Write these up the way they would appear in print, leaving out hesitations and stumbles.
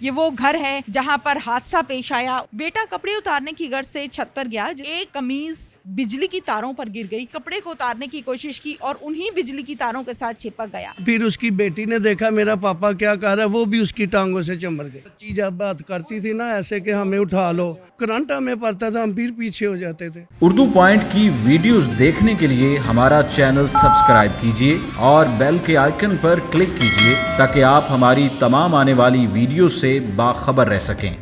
ये वो घर है जहां पर हादसा पेश आया। बेटा कपड़े उतारने की गर्ज से छत पर गया, एक कमीज बिजली की तारों पर गिर गई। कपड़े को उतारने की कोशिश की और उन्हीं बिजली की तारों के साथ चिपक गया। फिर उसकी बेटी ने देखा मेरा पापा क्या कर रहा है, वो भी उसकी टांगों से चमड़ गई। बच्ची जब बात करती थी ना ऐसे कि हमें उठा लो, करंट हमें पड़ता था, हम फिर पीछे हो जाते थे। उर्दू पॉइंट की वीडियोस देखने के लिए हमारा चैनल सब्सक्राइब कीजिए और बेल के आइकन पर क्लिक कीजिए ताकि आप हमारी तमाम आने वाली वीडियो से बाखबर रह सकें।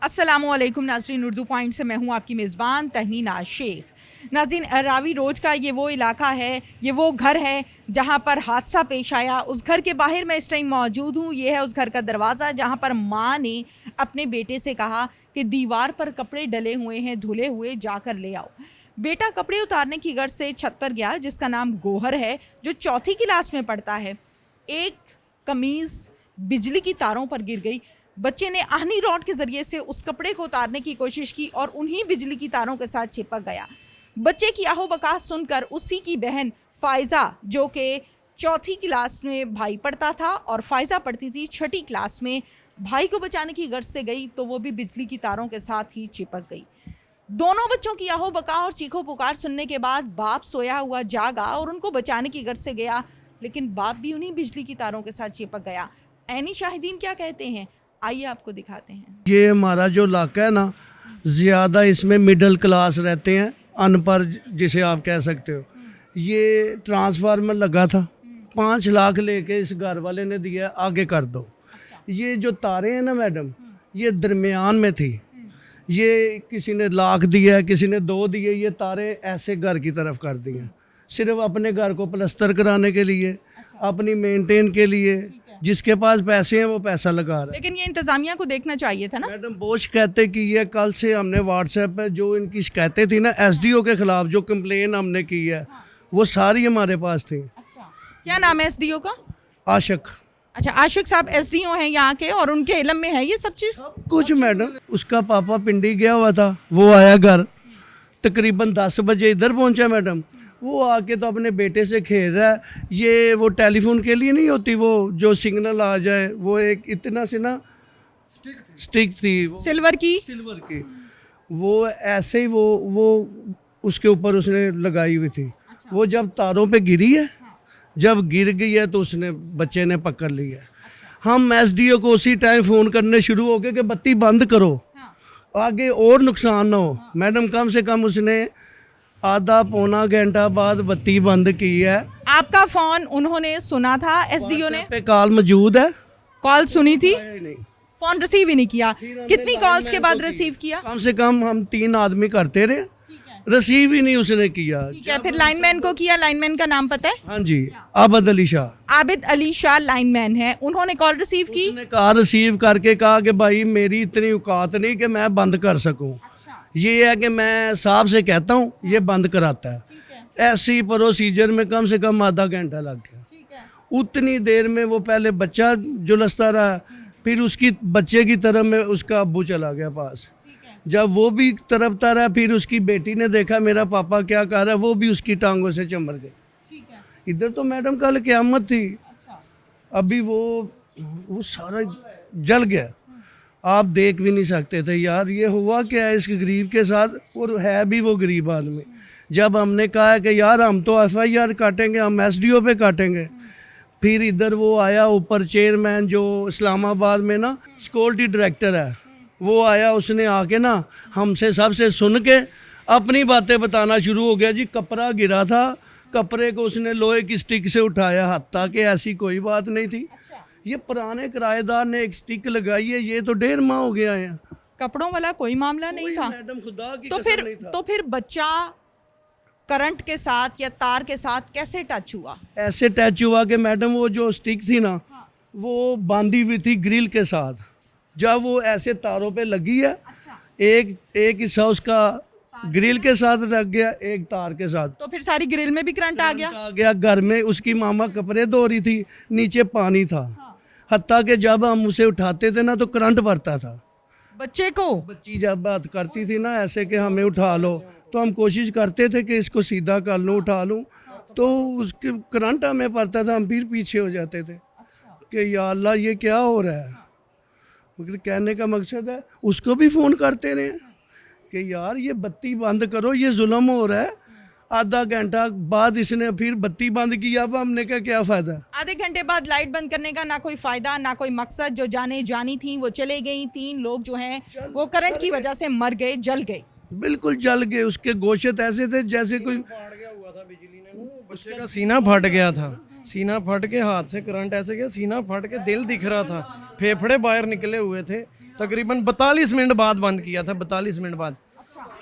अस्सलामुअलैकुम नाज़रीन, उर्दू पॉइंट से मैं हूं आपकी मेज़बान तहमीना शेख। नाज़रीन, रावी रोड का ये वो इलाका है, ये वो घर है जहां पर हादसा पेश आया। उस घर के बाहर मैं इस टाइम मौजूद हूं। ये है उस घर का दरवाज़ा जहां पर माँ ने अपने बेटे से कहा कि दीवार पर कपड़े डले हुए हैं, धुले हुए, जाकर ले आओ। बेटा कपड़े उतारने की गर्ज से छत पर गया, जिसका नाम गोहर है, जो चौथी क्लास में पढ़ता है। एक कमीज़ बिजली की तारों पर गिर गई। बच्चे ने आहनी रॉड के ज़रिए से उस कपड़े को उतारने की कोशिश की और उन्हीं बिजली की तारों के साथ चिपक गया। बच्चे की आहो बकास सुनकर उसी की बहन फ़ायज़ा, जो कि चौथी क्लास में भाई पढ़ता था और फ़ायज़ा पढ़ती थी छठी क्लास में, भाई को बचाने की गर्ज से गई तो वो भी बिजली की तारों के साथ ही चिपक गई। दोनों बच्चों की आहो बका और चीखो पुकार सुनने के बाद बाप सोया हुआ जागा और उनको बचाने की गर्ज से गया, लेकिन बाप भी उन्हीं बिजली की तारों के साथ चिपक गया। ऐनी शाहिदीन क्या कहते हैं, आइए आपको दिखाते हैं। ये हमारा जो इलाका है ना, ज़्यादा इसमें मिडिल क्लास रहते हैं, अनपढ़ जिसे आप कह सकते हो। ये ट्रांसफार्मर लगा था, 5 लाख लेके इस घर वाले ने दिया, आगे कर दो। ये जो तारे हैं ना मैडम, ये दरमियान में थी। ये किसी ने लाख दिया है, किसी ने 2 दिए। ये तारे ऐसे घर की तरफ कर दिए, सिर्फ अपने घर को प्लस्तर कराने के लिए, अपनी मेंटेन के लिए। जिसके पास पैसे हैं वो पैसा लगा रहा है। लेकिन ये इंतजामिया को देखना चाहिए था ना। मैडम बहुत शिकायतें की है। कल से हमने व्हाट्सएप पे जो इनकी शिकायतें थी ना एसडीओ के खिलाफ, जो कंप्लेन हमने की है, वो सारी हमारे पास थी। अच्छा, क्या नाम है एसडीओ का? आशिक। अच्छा, आशिक साहब एसडीओ हैं यहाँ के और उनके इलम में है ये सब चीज़? कुछ मैडम, उसका पापा पिंडी गया हुआ था, वो आया घर तकरीबन 10 बजे, इधर पहुंचा मैडम। वो आके तो अपने बेटे से खेल रहा है। ये वो टेलीफोन के लिए नहीं होती, वो जो सिग्नल आ जाए, वो एक इतना से ना स्टिक थी, सिल्वर की। वो ऐसे ही वो उसके ऊपर उसने लगाई हुई थी। वो जब तारों पे गिरी है, जब गिर गई है तो उसने बच्चे ने पकड़ ली है। हम एसडीओ को उसी टाइम फ़ोन करने शुरू हो गए कि बत्ती बंद करो, आगे और नुकसान ना हो। मैडम कम से कम उसने आधा पौना घंटा बाद बत्ती बंद की है। आपका फोन उन्होंने सुना था? एसडीओ ने पे कॉल मौजूद है, कॉल सुनी थी, नहीं फोन रिसीव ही नहीं किया। कितनी कॉल्स के बाद रिसीव किया? कम से कम हम 3 आदमी करते रहे, रिसीव ही नहीं उसने किया। ठीक है, फिर लाइनमैन को किया। लाइनमैन का नाम पता है? हाँ जी, आबिद अली शाह। आबिद अली शाह लाइनमैन है, उन्होंने कॉल रिसीव की। उसने कहा, रिसीव करके कहा कि भाई मेरी इतनी औकात नहीं कि मैं बंद कर सकूं। ये है कि मैं साहब से कहता हूँ, ये बंद कराता है। ऐसी प्रोसीजर में कम से कम आधा घंटा लग गया। उतनी देर में वो पहले बच्चा जुलसता रहा, फिर उसकी बच्चे की तरफ में उसका अब्बू चला गया पास। जब वो भी तरफता रहा, फिर उसकी बेटी ने देखा मेरा पापा क्या कर रहा है, वो भी उसकी टांगों से चमड़ गई। इधर तो मैडम कल क़यामत थी। अभी वो सारा जल गया, आप देख भी नहीं सकते थे। यार ये हुआ क्या है इस गरीब के साथ, और है भी वो गरीब आदमी। जब हमने कहा है कि यार हम तो एफआईआर काटेंगे, हम एसडीओ पे काटेंगे, फिर इधर वो आया ऊपर चेयरमैन, जो इस्लामाबाद में ना सिक्योरिटी डायरेक्टर है, वो आया। उसने आके ना हमसे सबसे सुन के अपनी बातें बताना शुरू हो गया। जी कपड़ा गिरा था, कपड़े को उसने लोहे की स्टिक से उठाया, हत्ता कि ऐसी कोई बात नहीं थी। ये पुराने किराएदार ने एक स्टिक लगाई है, ये तो 1.5 माह हो गया है। कपड़ों वाला कोई मामला नहीं था मैडम, खुदा की तो कसम फिर नहीं था। तो फिर बच्चा करंट के साथ या तार के साथ कैसे टच हुआ? ऐसे टच हुआ कि मैडम वो जो स्टिक थी ना, वो बांधी हुई थी ग्रिल के साथ। जब वो ऐसे तारों पे लगी है, एक हिस्सा उसका ग्रिल के साथ रख गया, एक तार के साथ। तो फिर सारी ग्रिल में भी करंट आ गया। घर में उसकी मामा कपड़े धो रही थी, नीचे पानी था। हत्ता कि जब हम उसे उठाते थे ना तो करंट भरता था। बच्चे को बच्ची जब बात करती थी ना ऐसे कि हमें उठा लो, तो हम कोशिश करते थे कि इसको सीधा कर लूँ, उठा लूँ, तो उसके करंट हमें पड़ता था, हम फिर पीछे हो जाते थे। कि या अल्लाह ये क्या हो रहा है। मगर कहने का मकसद है उसको भी फ़ोन करते रहे कि यार ये बत्ती बंद करो, ये जुल्म हो रहा है। आधा घंटा बाद इसने फिर बत्ती बंद की, अब हमने कहा क्या फ़ायदा। आधे घंटे बाद लाइट बंद करने का ना कोई फायदा ना कोई मकसद। जो जाने जानी थी वो चले गई। 3 लोग जो हैं वो करंट की वजह से मर गए, जल गए। बिल्कुल जल गए। उसके गोशत ऐसे थे जैसे कोई बच्चे का सीना फट गया था, सीना फट के हाथ से करंट ऐसे गया, सीना फट के दिल दिख रहा था, फेफड़े बाहर निकले हुए थे। तकरीबन 42 मिनट बाद बंद किया था, 42 मिनट बाद।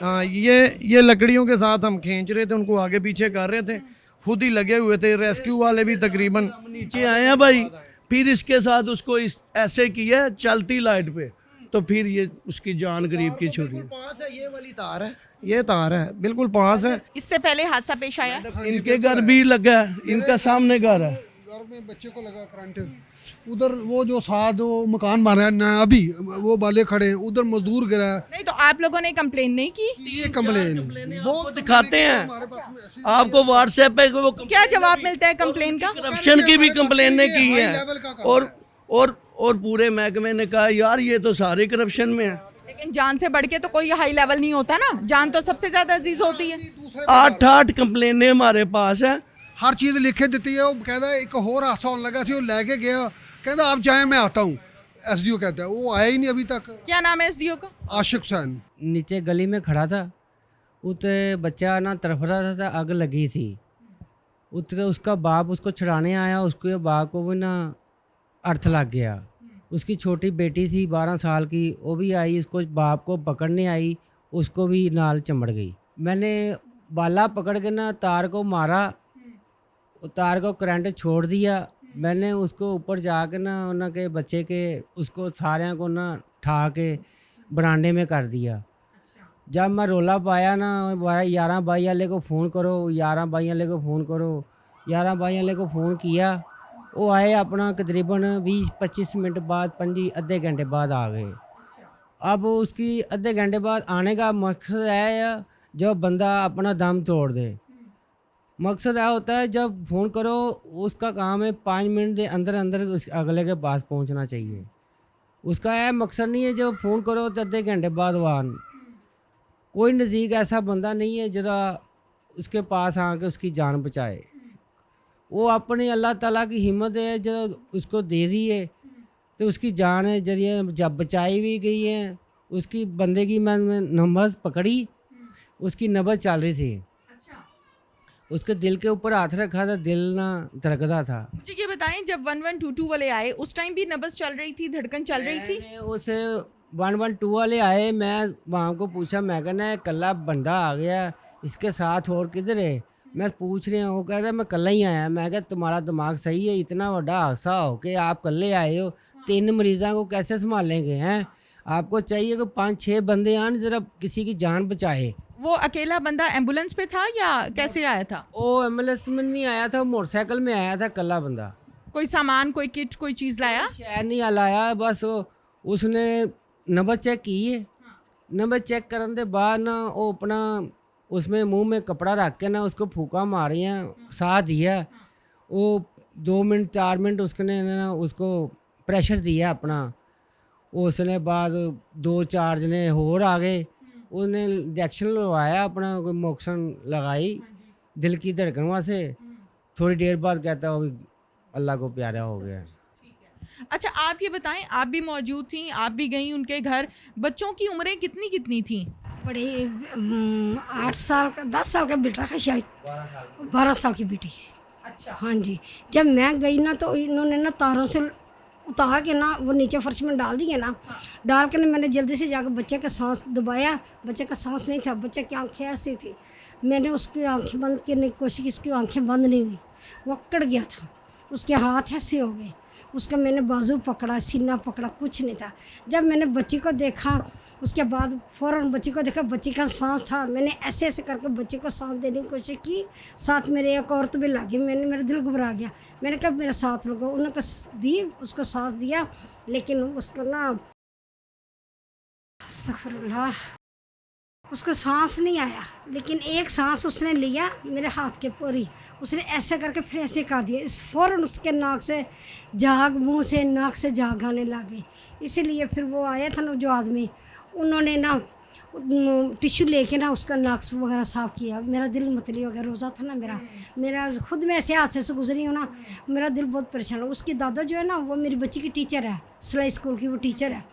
हाँ, ये लकड़ियों के साथ हम खींच रहे थे, उनको आगे पीछे कर रहे थे, खुद ही लगे हुए थे। रेस्क्यू वाले भी तकरीबन नीचे आए हैं भाई। फिर इसके साथ उसको ऐसे किया चलती लाइट पे, तो फिर ये उसकी जान गरीब की छुरी। पास है, ये वाली तार है, ये तार है, बिल्कुल पास है। इससे पहले हादसा पेश आया। इनके घर भी लगा है, इनका सामने घर है। घर में बच्चे को लगा करंट। उधर वो जो साथ वो मकान बना है ना, अभी वो वाले खड़े हैं, उधर मजदूर गिरा है। नहीं तो आप लोगों ने कंप्लेन नहीं की? ये कंप्लेन वो दिखाते हैं आपको व्हाट्सएप पे। वो क्या जवाब मिलता है कंप्लेन का? करप्शन की भी कंप्लेन की है और पूरे महकमे ने कहा यार ये तो सारे करप्शन में है। लेकिन जान से बढ़ के तो कोई हाई लेवल नहीं होता ना, जान तो सबसे ज्यादा अजीज होती है। 8 कंप्लेनें हमारे पास है। हर चीज़ लिखे दी है। वो कहता है एक होर हादसा होने लगा सी, वो लेके गया, कहता आप जाए मैं आता हूँ। एसडीओ कहता है, वो आया ही नहीं अभी तक। क्या नाम है एसडीओ का? आशिक हुसैन। नीचे गली में खड़ा था, उते बच्चा ना तड़फ रहा था, आग लगी थी। उसका बाप उसको छुड़ाने आया, उसके बाप को भी ना अर्थ लग गया। उसकी छोटी बेटी थी 12 साल की, वो भी आई, उसको बाप को पकड़ने आई, उसको भी नाल चमड़ गई। मैंने बाला पकड़ के ना तार को मारा, तार को करंट छोड़ दिया। मैंने उसको ऊपर जाके ना उनके बच्चे के उसको सारे को ना ठा के बरांडे में कर दिया। जब मैं रोला पाया ना 11 बाई वाले को फ़ोन करो, 11 बाई वाले को फ़ोन करो, 11 बाई वाले को फ़ोन किया। वो आए अपना तकरीबन 20-25 मिनट बाद, आधे घंटे बाद आ गए। अब उसकी आधे घंटे बाद आने का मकसद है जब बंदा अपना दम तोड़ दे। मकसद यह होता है जब फ़ोन करो उसका काम है 5 मिनट के अंदर अंदर उस अगले के पास पहुंचना चाहिए। उसका यह मकसद नहीं है जब फ़ोन करो तो आधे घंटे बाद वान। कोई नज़दीक ऐसा बंदा नहीं है जरा उसके पास आके उसकी जान बचाए। वो अपने अल्लाह ताला की हिम्मत है जो उसको दे दी है, तो उसकी जान है जरिए जब बचाई भी गई है। उसकी बंदे की मैंने नब्ज़ पकड़ी, उसकी नब्ज़ चल रही थी, उसके दिल के ऊपर हाथ रखा था, दिल ना धड़कता था। मुझे ये बताएं जब 1122 वाले आए उस टाइम भी नब्ज़ चल रही थी, धड़कन चल रही थी? उसे 112 वाले आए, मैं वहाँ को पूछा, मैं कहना कल्ला बंदा आ गया, इसके साथ और किधर है? मैं पूछ रही हूँ, वो कह रहा है मैं कल्ला ही आया। मैं कहा तुम्हारा दिमाग सही है, इतना बड़ा हादसा हो कि आप कल्ले आए हो, 3 मरीज़ों को कैसे संभालेंगे हैं? आपको चाहिए कि 5-6 बंदे आन ज़रा किसी की जान बचाए। वो अकेला बंदा एम्बुलेंस पे था या कैसे आया था? वो एम्बुलेंस में नहीं आया था, मोटरसाइकिल में आया था कल्ला बंदा। कोई सामान, कोई किट, कोई चीज़ लाया? शायद नहीं लाया, बस उसने नब्ज़ चेक की है। नब्ज़ चेक करने के बाद ना वो अपना उसमें मुंह में कपड़ा रख के ना उसको फूका मारी हैं, साथ दिया। वो 2 मिनट 4 मिनट उसने ना उसको प्रेशर दिया अपना। उसने बाद 2-4 जने होर आ गए, उसने इंजेक्शन लगवाया, अपना कोई मोक्सन लगाई दिल की धड़कन वास्ते। थोड़ी देर बाद कहता वो अल्लाह को प्यारा हो गया। अच्छा आप ये बताएं, आप भी मौजूद थी, आप भी गई उनके घर। बच्चों की उम्रें कितनी कितनी थी? बड़े 8 साल का, 10 साल का बेटा है, शायद 12 साल की बेटी है। अच्छा। हाँ जी, जब मैं गई ना तो इन्होंने ना तारों से उतार के ना वो नीचे फर्श में डाल दिए ना, डाल के ना मैंने जल्दी से जाकर बच्चे का सांस दबाया। बच्चे का सांस नहीं था, बच्चे की आंखें ऐसी थी। मैंने उसकी आंखें बंद करने की कोशिश की, उसकी आंखें बंद नहीं हुई, वो अकड़ गया था, उसके हाथ ऐसे हो गए। उसका मैंने बाजू पकड़ा, सीना पकड़ा, कुछ नहीं था। जब मैंने बच्ची को देखा उसके बाद फ़ौरन बच्ची को देखा, बच्ची का सांस था। मैंने ऐसे ऐसे करके बच्ची को सांस देने की कोशिश की, साथ मेरे एक औरत भी लगी। मेरा दिल घबरा गया, मैंने कहा मेरा साथ लगो। उन्होंने दी, उसको सांस दिया, लेकिन उसको ना अस्तगफिरुल्लाह उसको सांस नहीं आया, लेकिन एक सांस उसने लिया मेरे हाथ के पूरी, उसने ऐसे करके फिर ऐसे कर दिया, इस फ़ौरन उसके नाक से झाग, मुंह से नाक से झाग आने लगे। इसीलिए फिर वो आया था ना जो आदमी, उन्होंने ना टिश्यू लेके ना उसका नाक वगैरह साफ़ किया। मेरा दिल मतली हो गया, रोज़ा था ना मेरा खुद में ऐसे हादसे से गुजरी हूँ ना, मेरा दिल बहुत परेशान हो। उसकी दादा जो है ना वो मेरी बच्ची की टीचर है, सिलाई स्कूल की वो टीचर है।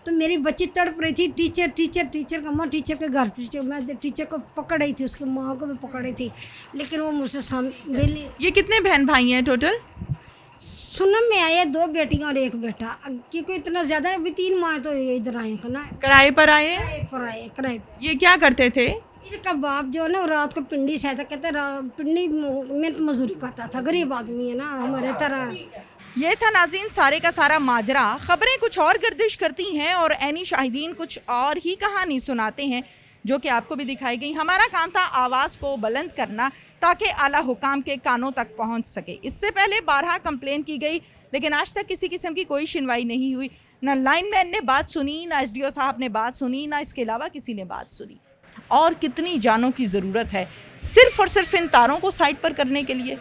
तो मेरी बच्ची तड़प रही थी, टीचर टीचर टीचर का, माँ टीचर के घर, टीचर, मैं टीचर को पकड़ रही थी, उसकी माँ को भी पकड़ रही थी, लेकिन वो मुझसे सामने। ये कितने बहन भाई हैं टोटल? सुनम में आए 2 बेटियां और 1 बेटा, क्योंकि इतना ज़्यादा अभी 3 माह तो इधर आए हैं ना, किराए पर आए हैं? एक पर आए किराए पे। ये क्या करते थे? इनका बाप जो है ना रात को पिंडी सहता, कहते पिंडी मेहनत मजदूरी करता था, गरीब आदमी है ना हमारे तरह। ये था नाज़रीन सारे का सारा माजरा। खबरें कुछ और गर्दिश करती हैं और ऐनी शाहिदीन कुछ और ही कहानी सुनाते हैं, जो कि आपको भी दिखाई गई। हमारा काम था आवाज़ को बुलंद करना ताकि आला हुकाम के कानों तक पहुंच सके। इससे पहले 12 कंप्लेन की गई, लेकिन आज तक किसी किस्म की कोई सुनवाई नहीं हुई। ना लाइनमैन ने बात सुनी, ना एसडीओ साहब ने बात सुनी, ना इसके अलावा किसी ने बात सुनी। और कितनी जानों की ज़रूरत है सिर्फ़ और सिर्फ इन तारों को साइड पर करने के लिए।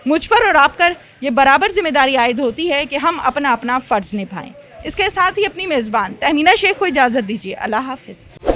मुझ पर और आप पर ये बराबर जिम्मेदारी आयद होती है कि हम अपना अपना फ़र्ज़ निभाएं। इसके साथ ही अपनी मेज़बान तहमीना शेख को इजाज़त दीजिए। अल्लाह हाफ़िज़।